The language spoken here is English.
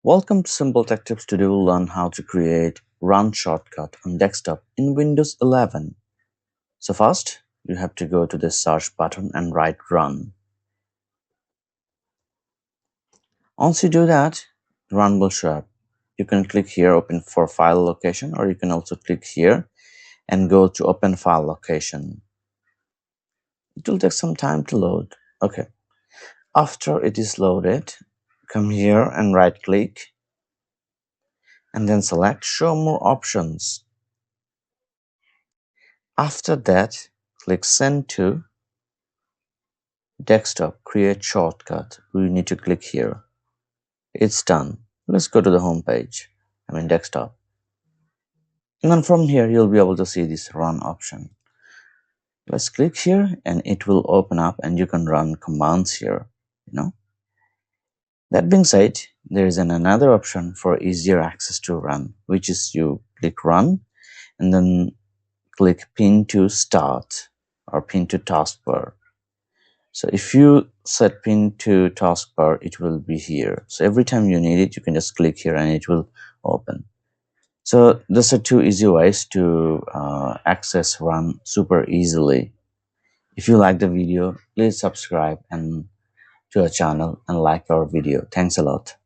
Welcome to Simple Tech Tips. Today we'll learn how to create Run shortcut on desktop in Windows 11. So first, you have to go to the search button and write Run. Once you do that, Run will show up. You can click here, open for file location, or you can also click here and go to open file location. It will take some time to load. Okay. After it is loaded, come here and right click and then select show more options. After that, click send to desktop, create shortcut. We need to click here. It's done. Let's go to the home page, desktop. And then from here, you'll be able to see this run option. Let's click here and it will open up and you can run commands here, That being said, there is another option for easier access to run, which is you click run and then click pin to start or pin to taskbar. So if you set pin to taskbar, it will be here. So every time you need it, you can just click here and it will open. So these are two easy ways to access run super easily. If you like the video, please subscribe and to our channel and like our video. Thanks a lot.